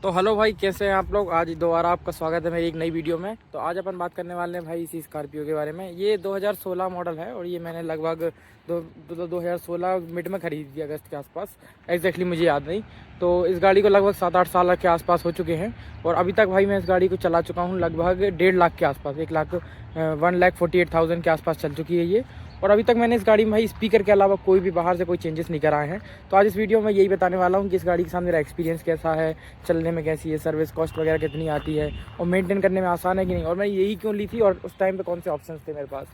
तो हेलो भाई, कैसे हैं आप लोग। आज दोबारा आपका स्वागत है मेरी एक नई वीडियो में। तो आज अपन बात करने वाले हैं भाई इसी स्कॉर्पियो के बारे में। ये 2016 मॉडल है और ये मैंने लगभग 2016 मिड में खरीदी थी, अगस्त के आसपास। एग्जैक्टली मुझे याद नहीं। तो इस गाड़ी को लगभग 7-8 साल के आसपास हो चुके हैं और अभी तक भाई मैं इस गाड़ी को चला चुका हूँ लगभग 1.5 लाख के आसपास, 1,48,000 के आसपास चल चुकी है ये। और अभी तक मैंने इस गाड़ी में भाई स्पीकर के अलावा कोई भी बाहर से कोई चेंजेस नहीं कराए हैं। तो आज इस वीडियो में यही बताने वाला हूँ कि इस गाड़ी के साथ मेरा एक्सपीरियंस कैसा है, चलने में कैसी है, सर्विस कॉस्ट वगैरह कितनी आती है और मेंटेन करने में आसान है कि नहीं, और मैं यही क्यों ली थी और उस टाइम पे कौन से ऑप्शंस थे मेरे पास।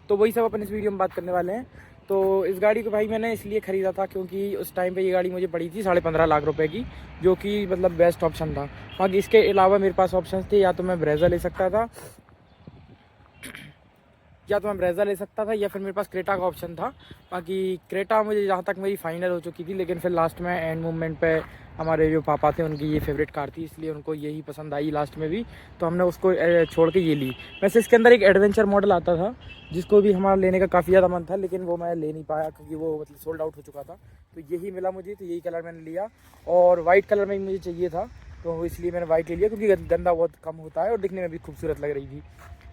तो वही सब अपन इस वीडियो में बात करने वाले हैं। तो इस गाड़ी को भाई मैंने इसलिए ख़रीदा था क्योंकि उस टाइम पे ये गाड़ी मुझे पड़ी थी 15.5 लाख रुपए की, जो कि मतलब बेस्ट ऑप्शन था। बाकी इसके अलावा मेरे पास ऑप्शन थे, या तो मैं ब्रेजा ले सकता था या फिर मेरे पास क्रेटा का ऑप्शन था। बाकी क्रेटा मुझे जहाँ तक मेरी फाइनल हो चुकी थी, लेकिन फिर लास्ट में एंड मोमेंट पे हमारे जो पापा थे उनकी ये फेवरेट कार थी, इसलिए उनको यही पसंद आई लास्ट में भी, तो हमने उसको छोड़ के ये ली। वैसे इसके अंदर एक एडवेंचर मॉडल आता था जिसको भी हमारा लेने का काफ़ी ज़्यादा मन था, लेकिन वो मैं ले नहीं पाया क्योंकि वो मतलब सोल्ड आउट हो चुका था। तो यही मिला मुझे, तो यही कलर मैंने लिया और वाइट कलर में मुझे चाहिए था, तो इसलिए मैंने वाइट ले लिया क्योंकि गंदा बहुत कम होता है और दिखने में भी खूबसूरत लग रही थी,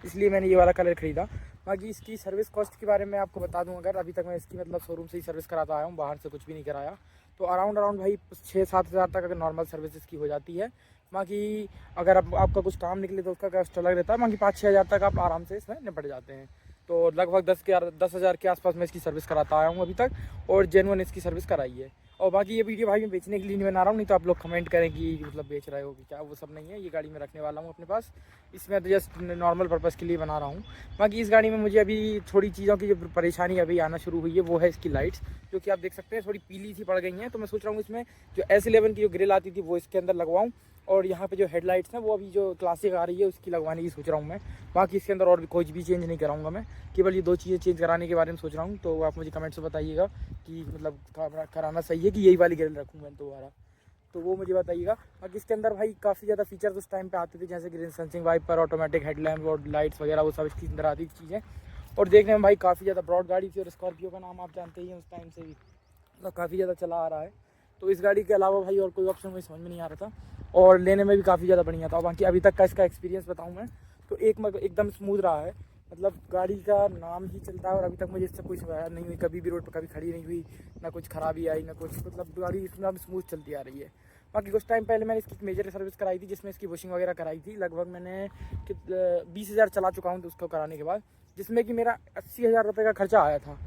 इसलिए मैंने ये वाला कलर ख़रीदा। बाकी इसकी सर्विस कॉस्ट के बारे में आपको बता दूं, अगर अभी तक मैं इसकी मतलब शोरूम से ही सर्विस कराता आया हूँ, बाहर से कुछ भी नहीं कराया, तो अराउंड भाई 6-7 हज़ार तक अगर नॉर्मल सर्विस इसकी हो जाती है। बाकी अगर आपका कुछ काम निकले तो उसका कॉस्ट अलग रहता है। बाकी 5-6 हज़ार तक आप आराम से इसमें निपट जाते हैं। तो लगभग 10 हज़ार के आसपास मैं इसकी सर्विस कराता आया हूँ अभी तक, और जेन्युइन इसकी सर्विस कराई है। और बाकी ये वीडियो भाई मैं बेचने के लिए नहीं बना रहा हूँ, नहीं तो आप लोग कमेंट करें कि मतलब बेच रहे हो कि क्या, वो सब नहीं है। ये गाड़ी मैं रखने वाला हूँ अपने पास, इसमें तो जस्ट नॉर्मल पर्पज़ के लिए बना रहा हूँ। बाकी इस गाड़ी में मुझे अभी थोड़ी चीज़ों की जो परेशानी अभी आना शुरू हुई है वो है इसकी लाइट्स, जो कि आप देख सकते हैं थोड़ी पीली सी पड़ गई हैं। तो मैं सोच रहा हूँ इसमें जो S11 की जो ग्रिल आती थी वो इसके अंदर लगवाऊँ, और यहाँ पे जो हेडलाइट्स हैं वो अभी जो क्लासिक आ रही है उसकी लगवाने की सोच रहा हूँ मैं। बाकी इसके अंदर और भी कुछ भी चेंज नहीं कराऊंगा मैं, केवल ये 2 चीज़ें चेंज कराने के बारे में सोच रहा हूँ। तो आप मुझे कमेंट्स में बताइएगा कि मतलब कराना सही है कि यही वाली ग्रिल रखूँ मैं दोबारा, तो वो मुझे बताइएगा। बाकी इसके अंदर भाई काफ़ी ज़्यादा फीचर्स उस टाइम पे आते थे, जैसे कि rain sensing wiper, automatic headlamp और लाइट्स वगैरह, वो सब इसके अंदर आती चीज़ें। और देखने में भाई काफ़ी ज़्यादा ब्रॉड गाड़ी थी, और स्कॉर्पियो का नाम आप जानते ही हैं उस टाइम से भी मतलब काफ़ी ज़्यादा चला आ रहा है। तो इस गाड़ी के अलावा भाई और कोई ऑप्शन मुझे समझ में नहीं आ रहा था, और लेने में भी काफ़ी ज़्यादा बढ़िया था। बाकी अभी तक का इसका एक्सपीरियंस बताऊँ मैं तो एकदम स्मूथ रहा है, मतलब गाड़ी का नाम ही चलता है और अभी तक मुझे इससे कोई शिकायत नहीं हुई, कभी भी रोड पर कभी खड़ी नहीं हुई, ना कुछ खराबी आई ना कुछ, मतलब गाड़ी इतना स्मूथ चलती आ रही है। बाकी कुछ टाइम पहले मैंने इसकी मेजर सर्विस कराई थी, जिसमें इसकी वॉशिंग वगैरह कराई थी। लगभग मैंने 20 हज़ार चला चुका हूँ तो उसको कराने के बाद, जिसमें कि मेरा 80 हज़ार रुपये का खर्चा आया था।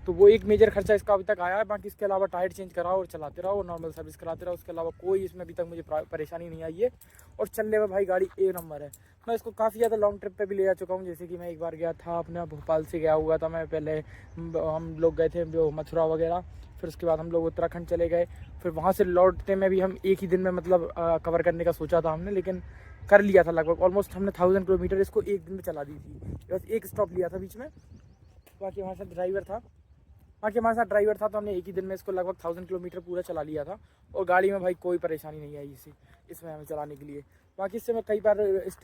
तो वो एक मेजर खर्चा इसका अभी तक आया है। बाकी इसके अलावा टायर चेंज कराओ और चलाते रहो और नॉर्मल सर्विस कराते रहो, उसके अलावा कोई इसमें अभी तक मुझे परेशानी नहीं आई है। और चलने में भाई गाड़ी एक नंबर है। मैं इसको काफ़ी ज़्यादा लॉन्ग ट्रिप पे भी ले जा चुका हूँ, जैसे कि मैं एक बार गया था अपने भोपाल से गया हुआ था मैं, पहले हम लोग गए थे जो मथुरा वगैरह, फिर उसके बाद हम लोग उत्तराखंड चले गए, फिर वहाँ से लौटते में भी हम एक ही दिन में मतलब कवर करने का सोचा था हमने, लेकिन कर लिया था लगभग ऑलमोस्ट हमने 1000 किलोमीटर इसको एक दिन में चला दी थी। बस एक स्टॉप लिया था बीच में, बाकी वहाँ से ड्राइवर था तो हमने एक ही दिन में इसको लगभग 1000 किलोमीटर पूरा चला लिया था, और गाड़ी में भाई कोई परेशानी नहीं आई इसमें हमें चलाने के लिए। बाकी इससे मैं कई बार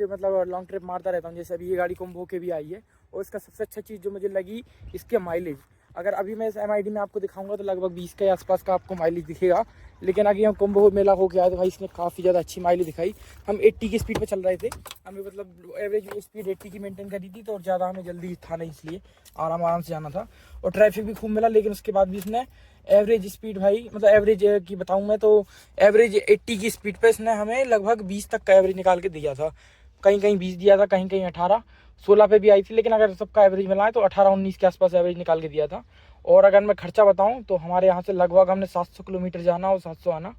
मतलब लॉन्ग ट्रिप मारता रहता हूँ, जैसे अभी ये गाड़ी कुंभ होके भी आई है। और इसका सबसे अच्छा चीज़ जो मुझे लगी, इसके माइलेज। अगर अभी मैं इस MID में आपको दिखाऊंगा तो लगभग 20 के आसपास का आपको माइलेज दिखेगा, लेकिन आगे हम कुंभ मेला होके आए तो भाई इसने काफ़ी ज़्यादा अच्छी माइलेज दिखाई। हम 80 की स्पीड पे चल रहे थे, हमें मतलब एवरेज स्पीड 80 की मेंटेन करी थी, तो और ज़्यादा हमें जल्दी था नहीं, इसलिए आराम से जाना था। और ट्रैफिक भी खूब मिला, लेकिन उसके बाद भी इसने एवरेज स्पीड भाई मतलब एवरेज की बताऊँ मैं तो एवरेज 80 की स्पीड पे इसने हमें लगभग 20 तक का एवरेज निकाल के दिया था। कहीं कहीं 20 दिया था, कहीं कहीं 18-16 पे भी आई थी, लेकिन अगर सबका एवरेज मिलाए तो 18-19 के आसपास एवरेज निकाल के दिया था। और अगर मैं खर्चा बताऊं तो हमारे यहाँ से लगभग हमने 700 किलोमीटर जाना और 700 आना,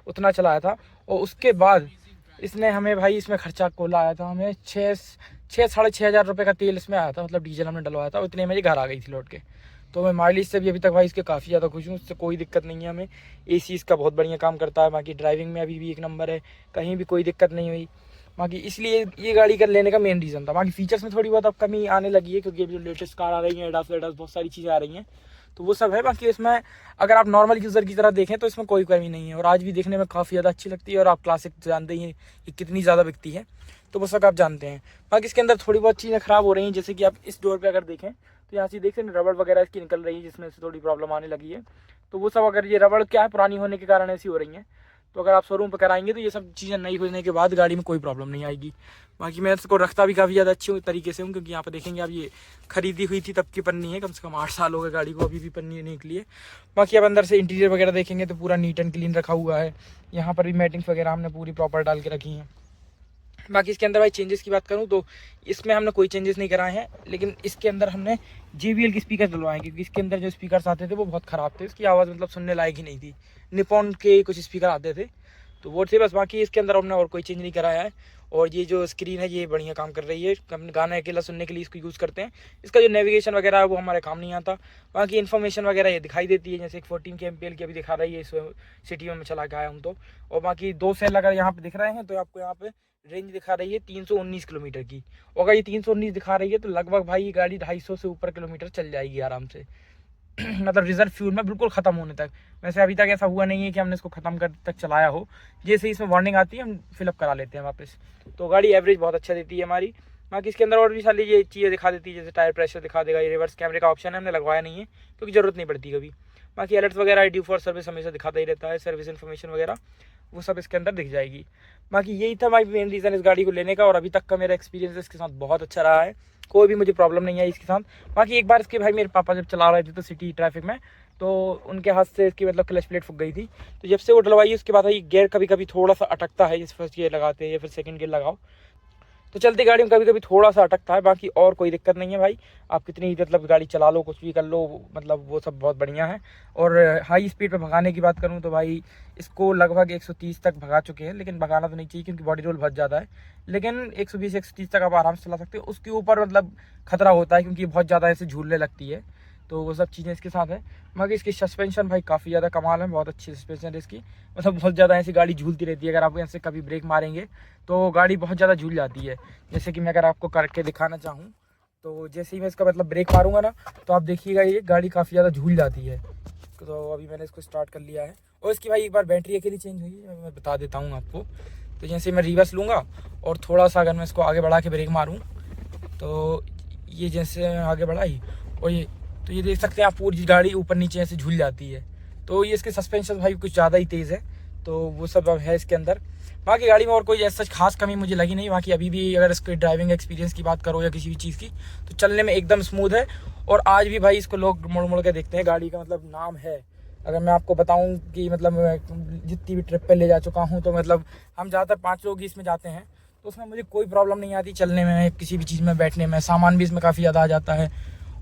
उतना चलाया था। और उसके बाद इसने हमें भाई इसमें खर्चा को लाया था हमें 6-6.5 हज़ार रुपये का तेल इसमें आया था, मतलब डीजल हमने डलवाया था, उतने मेरे घर आ गई थी लौट के। तो मैं माइलेज से भी अभी तक भाई इसके काफ़ी ज़्यादा खुश हूँ, इससे कोई दिक्कत नहीं है हमें। AC इसका बहुत बढ़िया काम करता है, बाकी ड्राइविंग में अभी भी एक नंबर है, कहीं भी कोई दिक्कत नहीं हुई। बाकी इसलिए ये गाड़ी कर लेने का मेन रीज़न था। बाकी फीचर्स में थोड़ी बहुत अब कमी आने लगी है, क्योंकि अभी जो लेटेस्ट कार आ रही है एडास बहुत सारी चीज़ें आ रही हैं, तो वो सब है। बाकी इसमें अगर आप नॉर्मल यूज़र की तरह देखें तो इसमें कोई कमी नहीं है, और आज भी देखने में काफ़ी ज़्यादा अच्छी लगती है। और आप क्लासिक जानते ही हैं कि कितनी ज़्यादा बिकती है, तो वो सब आप जानते हैं। बाकी इसके अंदर थोड़ी बहुत चीज़ें ख़राब हो रही हैं, जैसे कि आप इस डोर पे अगर देखें तो यहाँ से देख सकते हैं रबड़ वगैरह इसकी निकल रही है, जिसमें से थोड़ी प्रॉब्लम आने लगी है। तो वो सब अगर ये रबड़ क्या है पुरानी होने के कारण ऐसी हो रही हैं, तो अगर आप शोरूम पर कराएंगे तो ये सब चीज़ें नई होने के बाद गाड़ी में कोई प्रॉब्लम नहीं आएगी। बाकी मैं इसको रखता भी काफ़ी ज़्यादा अच्छी तरीके से हूँ, क्योंकि यहाँ पर देखेंगे आप ये खरीदी हुई थी तब की पन्नी है, कम से कम 8 साल हो गए गाड़ी को, अभी भी पन्नी नहीं निकली है। बाकी अब अंदर से इंटीरियर वगैरह देखेंगे तो पूरा नीट एंड क्लीन रखा हुआ है। यहाँ पर भी मैटिंग्स वगैरह हमने पूरी प्रॉपर डाल के रखी हैं। बाकी इसके अंदर भाई चेंजेस की बात करूँ तो इसमें हमने कोई चेंजेस नहीं कराए हैं, लेकिन इसके अंदर हमने JBL के स्पीकर डलवाए हैं, क्योंकि इसके अंदर जो स्पीकर्स आते थे वो बहुत ख़राब थे, उसकी आवाज़ मतलब सुनने लायक ही नहीं थी। निपॉन के कुछ स्पीकर आते थे तो वो थे बस, बाकी इसके अंदर हमने और कोई चेंज नहीं कराया है। और ये जो स्क्रीन है ये बढ़िया काम कर रही है, हम गाना अकेला सुनने के लिए इसको यूज़ करते हैं। इसका जो नेविगेशन वगैरह है वो हमारे काम नहीं आता। बाकी इन्फॉर्मेशन वगैरह ये दिखाई देती है, जैसे 14 kmpl की अभी दिखा रही है इस सिटी में मैं चला के आया हूँ तो। और बाकी 2 सेल अगर यहाँ पे दिख रहे हैं तो आपको यहाँ पे रेंज दिखा रही है 319 किलोमीटर की। और अगर ये 319 दिखा रही है तो लगभग भाई ये गाड़ी 250 से ऊपर किलोमीटर चल जाएगी आराम से मतलब रिजर्व फ्यूल में बिल्कुल ख़त्म होने तक। वैसे अभी तक ऐसा हुआ नहीं है कि हमने इसको ख़त्म कर तक चलाया हो, जैसे ही इसमें वार्निंग आती है हम फिलअप करा लेते हैं वापस। तो गाड़ी एवरेज बहुत अच्छा देती है हमारी। बाकी इसके अंदर और भी सारी ये चीज़ें दिखा देती है, जैसे टायर प्रेशर दिखा देगा, ये रिवर्स कैमरे का ऑप्शन है, हमने लगवाया नहीं है क्योंकि ज़रूरत नहीं पड़ती कभी। बाकी अलर्ट्स वगैरह ड्यू फॉर सर्विस हमेशा दिखाता ही रहता है, सर्विस इन्फॉर्मेशन वगैरह वो सब इसके अंदर दिख जाएगी। बाकी यही था भाई मेन रीज़न इस गाड़ी को लेने का, और अभी तक का मेरा एक्सपीरियंस इसके साथ बहुत अच्छा रहा है, कोई भी मुझे प्रॉब्लम नहीं आई इसके साथ। बाकी एक बार इसके भाई मेरे पापा जब चला रहे थे तो सिटी ट्रैफिक में, तो उनके हाथ से इसकी मतलब क्लच प्लेट फूक गई थी। तो जब से वो डलवाई उसके बाद भाई गियर कभी कभी थोड़ा सा अटकता है, जैसे फर्स्ट गियर लगाते हैं या फिर सेकंड गियर लगाओ तो चलती गाड़ी में कभी कभी थोड़ा सा अटकता है। बाकी और कोई दिक्कत नहीं है भाई, आप कितनी मतलब गाड़ी चला लो, कुछ भी कर लो, मतलब वो सब बहुत बढ़िया है। और हाई स्पीड पे भगाने की बात करूँ तो भाई इसको लगभग 130 तक भगा चुके हैं, लेकिन भगाना तो नहीं चाहिए क्योंकि बॉडी रोल बहुत ज़्यादा है। लेकिन 120-130 तक आप आराम से चला सकते हो, उसके ऊपर मतलब खतरा होता है क्योंकि बहुत ज़्यादा ऐसे झूलने लगती है, तो वो सब चीज़ें इसके साथ है। बाकी इसकी सस्पेंशन भाई काफ़ी ज़्यादा कमाल है, बहुत अच्छी सस्पेंशन है इसकी, मतलब बहुत ज़्यादा ऐसी गाड़ी झूलती रहती है। अगर आप ऐसे कभी ब्रेक मारेंगे तो गाड़ी बहुत ज़्यादा झूल जाती है। जैसे कि मैं अगर आपको करके दिखाना चाहूँ तो जैसे ही मैं इसका मतलब ब्रेक मारूंगा ना तो आप देखिएगा ये गाड़ी काफ़ी ज़्यादा झूल जाती है। तो अभी मैंने इसको स्टार्ट कर लिया है। और इसकी भाई एक बार बैटरी अकेली चेंज हुई है, मैं बता देता हूँ आपको। तो जैसे मैं रिवर्स लूँगा और थोड़ा सा अगर मैं इसको आगे बढ़ा के ब्रेक मारूँ तो ये जैसे आगे बढ़ाई और ये, तो ये देख सकते हैं आप पूरी गाड़ी ऊपर नीचे ऐसे झूल जाती है। तो ये इसके सस्पेंशन भाई कुछ ज़्यादा ही तेज़ है, तो वो सब अब है इसके अंदर। बाकी गाड़ी में और कोई ऐसा खास कमी मुझे लगी नहीं। बाकी अभी भी अगर इसके ड्राइविंग एक्सपीरियंस की बात करो या किसी भी चीज़ की तो चलने में एकदम स्मूथ है। और आज भी भाई इसको लोग मुड़ मुड़ के देखते हैं, गाड़ी का मतलब नाम है। अगर मैं आपको बताऊं कि मतलब मैं जितनी भी ट्रिप पे ले जा चुका हूं तो मतलब हम ज़्यादातर 5 लोग ही इसमें जाते हैं, तो उसमें मुझे कोई प्रॉब्लम नहीं आती चलने में, किसी भी चीज़ में बैठने में। सामान भी इसमें काफ़ी ज़्यादा आ जाता है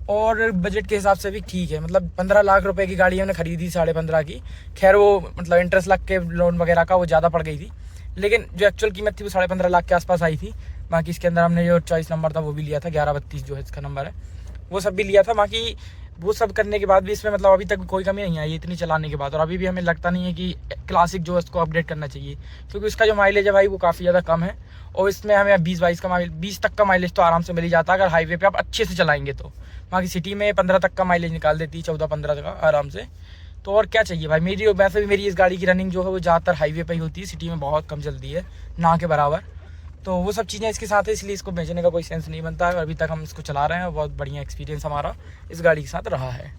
और बजट के हिसाब से भी ठीक है। मतलब 15 लाख रुपए की गाड़ी हमने खरीदी 15.5 की, खैर वो मतलब इंटरेस्ट लग के लोन वगैरह का वो ज़्यादा पड़ गई थी, लेकिन जो एक्चुअल कीमत थी वो 15.5 लाख के आसपास आई थी। बाकी इसके अंदर हमने जो चॉइस नंबर था वो भी लिया था, 1132 जो है इसका नंबर है, वो सब भी लिया था। बाकी वो सब करने के बाद भी इसमें मतलब अभी तक कोई कमी नहीं आई इतनी चलाने के बाद। और अभी भी हमें लगता नहीं है कि क्लासिक जो है उसको अपडेट करना चाहिए, क्योंकि उसका जो माइलेज है भाई वो काफ़ी ज़्यादा कम है। और इसमें हमें 20-22 का 20 तक का माइलेज तो आराम से मिल ही जाता है अगर हाईवे पे आप अच्छे से चलाएंगे तो। बाकी सिटी में 15 तक का माइलेज निकाल देती है, 14-15 का आराम से। तो और क्या चाहिए भाई। मेरी वैसे भी मेरी इस गाड़ी की रनिंग जो है वो ज़्यादातर हाईवे पे ही होती है, सिटी में बहुत कम चलती है, ना के बराबर। तो वो सब चीज़ें इसके साथ है, इसलिए इसको बेचने का कोई सेंस नहीं बनता है। अभी तक हम इसको चला रहे हैं, बहुत बढ़िया एक्सपीरियंस हमारा इस गाड़ी के साथ रहा है।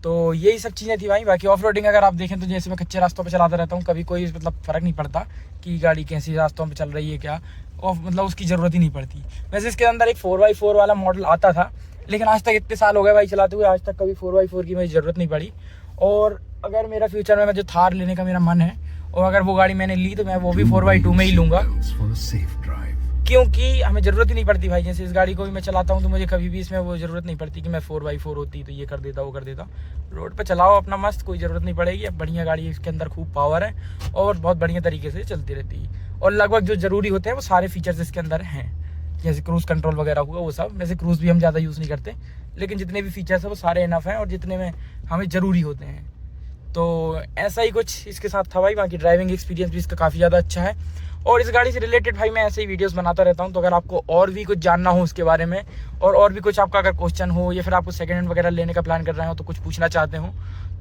तो यही सब चीज़ें थी भाई। बाकी ऑफ रोडिंग अगर आप देखें तो जैसे मैं कच्चे रास्तों पे चलाता रहता हूँ, कभी कोई मतलब फ़र्क नहीं पड़ता कि गाड़ी कैसी रास्तों पे चल रही है क्या, और मतलब उसकी ज़रूरत ही नहीं पड़ती। वैसे इसके अंदर एक 4x4 वाला मॉडल आता था, लेकिन आज तक इतने साल हो गए भाई चलाते हुए, आज तक कभी 4x4 की मुझे ज़रूरत नहीं पड़ी। और अगर मेरा फ्यूचर में जो थार लेने का मेरा मन है, और अगर वो गाड़ी मैंने ली तो मैं वो भी 4x2 में ही लूँगा, क्योंकि हमें ज़रूरत ही नहीं पड़ती भाई। जैसे इस गाड़ी को भी मैं चलाता हूँ तो मुझे कभी भी इसमें वो ज़रूरत नहीं पड़ती कि मैं 4x4 होती तो ये कर देता वो कर देता। रोड पे चलाओ अपना मस्त, कोई ज़रूरत नहीं पड़ेगी। अब बढ़िया गाड़ी है, इसके अंदर खूब पावर है और बहुत बढ़िया तरीके से चलती रहती है। और लगभग जो ज़रूरी होते हैं वो सारे फीचर्स इसके अंदर हैं, जैसे क्रूज़ कंट्रोल वगैरह हुआ वो सब। वैसे क्रूज़ भी हम ज़्यादा यूज़ नहीं करते, लेकिन जितने भी फीचर्स हैं वो सारे इनफ हैं और जितने में हमें ज़रूरी होते हैं। तो ऐसा ही कुछ इसके साथ था भाई। बाकी ड्राइविंग एक्सपीरियंस भी इसका काफ़ी ज़्यादा अच्छा है। और इस गाड़ी से रिलेटेड भाई मैं ऐसे ही वीडियोस बनाता रहता हूँ, तो अगर आपको और भी कुछ जानना हो उसके बारे में, और भी कुछ आपका अगर क्वेश्चन हो, या फिर आपको सेकंड हैंड वगैरह लेने का प्लान कर रहे हो, तो कुछ पूछना चाहते हो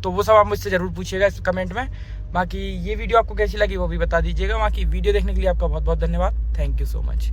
तो वो सब आप मुझसे ज़रूर पूछिएगा इस कमेंट में। बाकी ये वीडियो आपको कैसी लगी वो भी बता दीजिएगा। बाकी वीडियो देखने के लिए आपका बहुत बहुत धन्यवाद। Thank you so much.